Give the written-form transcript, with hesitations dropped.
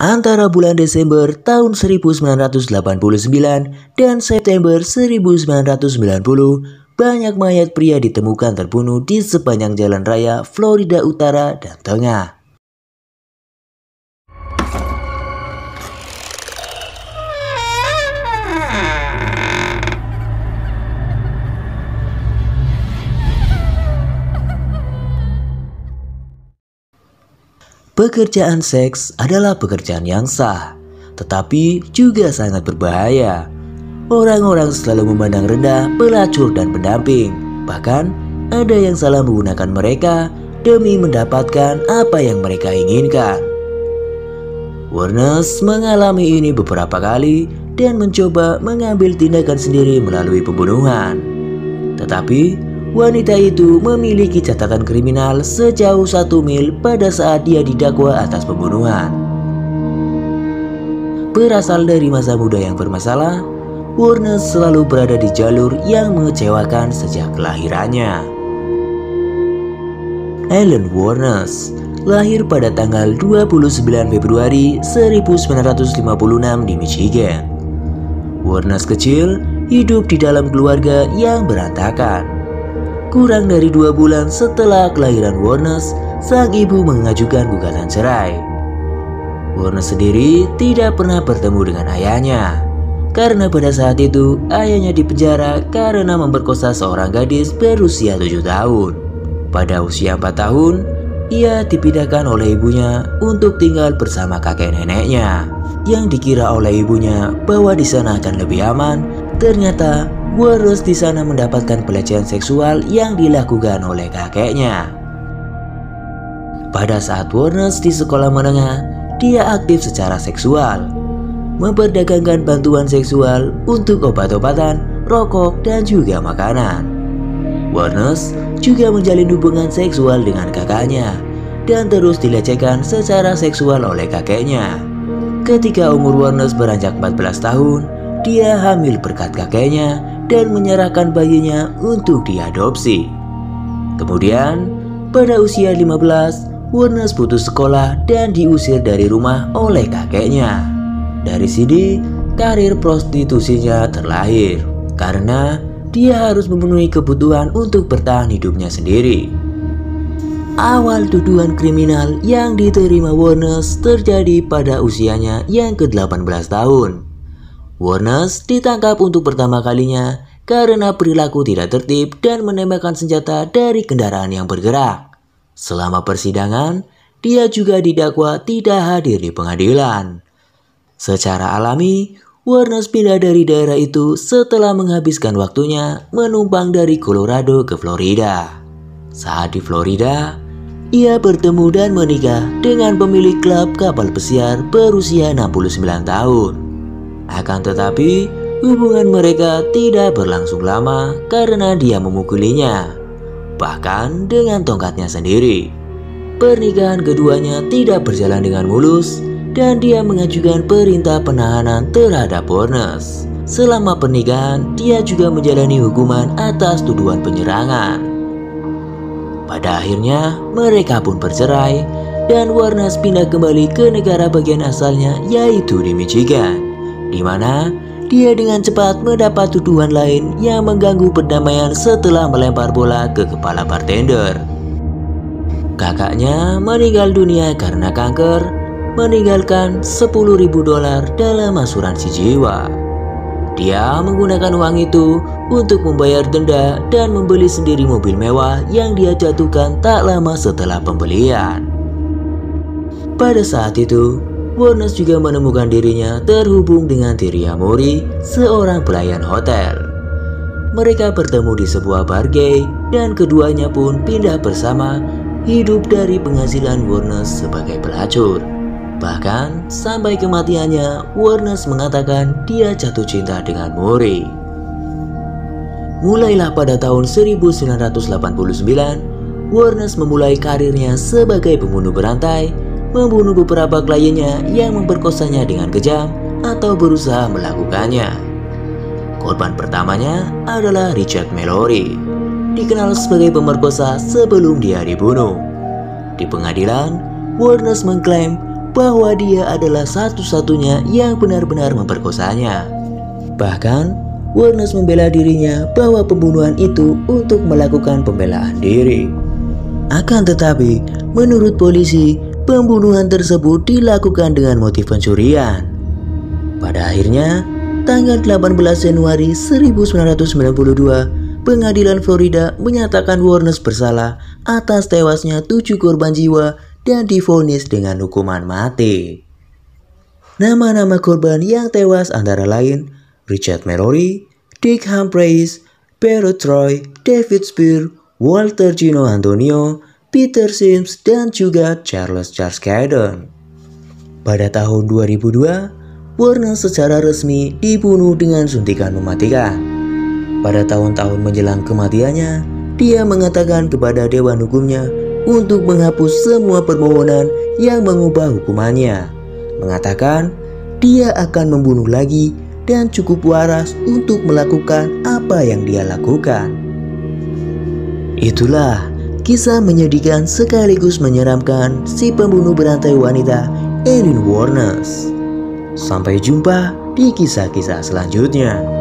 Antara bulan Desember tahun 1989 dan September 1990, banyak mayat pria ditemukan terbunuh di sepanjang jalan raya Florida Utara dan Tengah. Pekerjaan seks adalah pekerjaan yang sah, tetapi juga sangat berbahaya. Orang-orang selalu memandang rendah pelacur dan pendamping. Bahkan, ada yang salah menggunakan mereka demi mendapatkan apa yang mereka inginkan. Warnes mengalami ini beberapa kali dan mencoba mengambil tindakan sendiri melalui pembunuhan. Tetapi, wanita itu memiliki catatan kriminal sejauh 1 mil pada saat dia didakwa atas pembunuhan. Berasal dari masa muda yang bermasalah, Warnes selalu berada di jalur yang mengecewakan sejak kelahirannya. Ellen Warnes lahir pada tanggal 29 Februari 1956 di Michigan. Warnes kecil hidup di dalam keluarga yang berantakan. Kurang dari 2 bulan setelah kelahiran Warnes, sang ibu mengajukan gugatan cerai. Warnes sendiri tidak pernah bertemu dengan ayahnya, karena pada saat itu ayahnya dipenjara karena memperkosa seorang gadis berusia 7 tahun. Pada usia 4 tahun, ia dipindahkan oleh ibunya untuk tinggal bersama kakek neneknya. Yang dikira oleh ibunya bahwa di sana akan lebih aman, ternyata Warnes di sana mendapatkan pelecehan seksual yang dilakukan oleh kakeknya. Pada saat Warnes di sekolah menengah, dia aktif secara seksual, memperdagangkan bantuan seksual untuk obat-obatan, rokok, dan juga makanan. Warnes juga menjalin hubungan seksual dengan kakaknya dan terus dilecehkan secara seksual oleh kakeknya. Ketika umur Warnes beranjak 14 tahun, dia hamil berkat kakeknya dan menyerahkan bayinya untuk diadopsi. Kemudian, pada usia 15, Warnes putus sekolah dan diusir dari rumah oleh kakeknya. Dari sini, karir prostitusinya terlahir, karena dia harus memenuhi kebutuhan untuk bertahan hidupnya sendiri. Awal tuduhan kriminal yang diterima Warnes terjadi pada usianya yang ke-18 tahun. Warnes ditangkap untuk pertama kalinya karena perilaku tidak tertib dan menembakkan senjata dari kendaraan yang bergerak. Selama persidangan, dia juga didakwa tidak hadir di pengadilan. Secara alami, Warnes pindah dari daerah itu setelah menghabiskan waktunya menumpang dari Colorado ke Florida. Saat di Florida, ia bertemu dan menikah dengan pemilik klub kapal pesiar berusia 69 tahun. Akan tetapi, hubungan mereka tidak berlangsung lama karena dia memukulinya, bahkan dengan tongkatnya sendiri. Pernikahan keduanya tidak berjalan dengan mulus dan dia mengajukan perintah penahanan terhadap Warnes. Selama pernikahan, dia juga menjalani hukuman atas tuduhan penyerangan. Pada akhirnya, mereka pun bercerai dan Warnes pindah kembali ke negara bagian asalnya, yaitu di Michigan, di mana dia dengan cepat mendapat tuduhan lain yang mengganggu perdamaian setelah melempar bola ke kepala bartender. Kakaknya meninggal dunia karena kanker, meninggalkan $10.000 dalam asuransi jiwa. Dia menggunakan uang itu untuk membayar denda dan membeli sendiri mobil mewah yang dia jatuhkan tak lama setelah pembelian. Pada saat itu, Warnes juga menemukan dirinya terhubung dengan Tyria Mori, seorang pelayan hotel. Mereka bertemu di sebuah bar gay dan keduanya pun pindah bersama hidup dari penghasilan Warnes sebagai pelacur. Bahkan sampai kematiannya, Warnes mengatakan dia jatuh cinta dengan Mori. Mulailah pada tahun 1989, Warnes memulai karirnya sebagai pembunuh berantai, membunuh beberapa kliennya yang memperkosanya dengan kejam atau berusaha melakukannya. Korban pertamanya adalah Richard Mallory, dikenal sebagai pemerkosa sebelum dia dibunuh. Di pengadilan, Warnes mengklaim bahwa dia adalah satu-satunya yang benar-benar memperkosanya. Bahkan, Warnes membela dirinya bahwa pembunuhan itu untuk melakukan pembelaan diri. Akan tetapi, menurut polisi, pembunuhan tersebut dilakukan dengan motif pencurian. Pada akhirnya, tanggal 18 Januari 1992, Pengadilan Florida menyatakan Warnes bersalah atas tewasnya 7 korban jiwa dan divonis dengan hukuman mati. Nama-nama korban yang tewas antara lain Richard Mallory, Dick Humphreys, Barrett Troy, David Spear, Walter Gino Antonio, Peter Sims, dan juga Charles Caden. Pada tahun 2002, Warnes secara resmi dibunuh dengan suntikan mematikan. Pada tahun-tahun menjelang kematiannya, dia mengatakan kepada dewan hukumnya untuk menghapus semua permohonan yang mengubah hukumannya. Mengatakan dia akan membunuh lagi dan cukup waras untuk melakukan apa yang dia lakukan. Itulah kisah menyedihkan sekaligus menyeramkan si pembunuh berantai wanita Aileen Wuornos. Sampai jumpa di kisah-kisah selanjutnya.